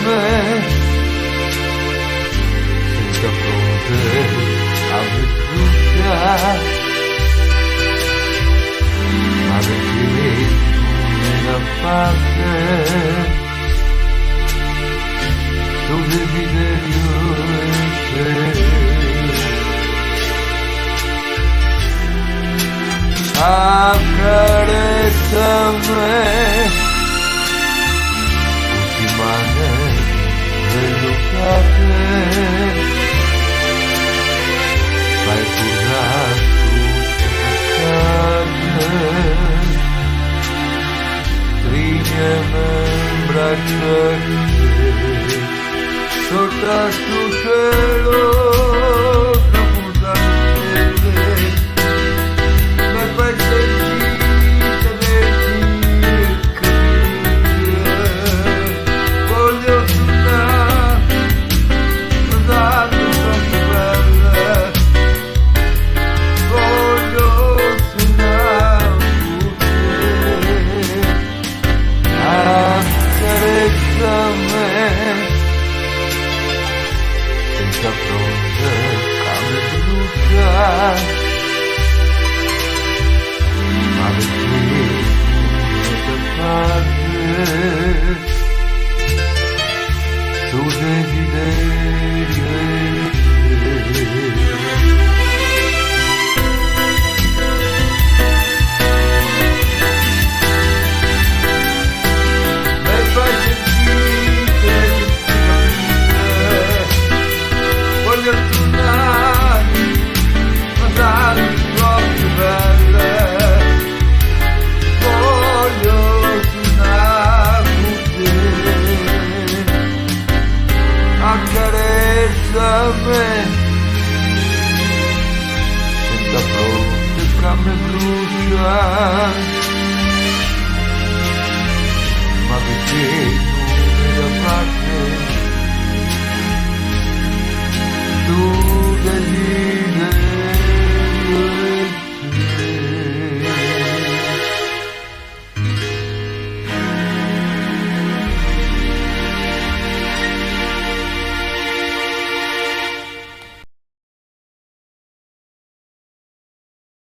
me senza fronte a me brucia, ma perché tu me la parte, tu desiderio è te. Accarezzami ultimane vellutate, fai curare tutta stringiami in braccia sotto sul cielo. Senza fronte a me brucia, ma perché tu parte, tu desiderio è te. Senza fronte che me brucia,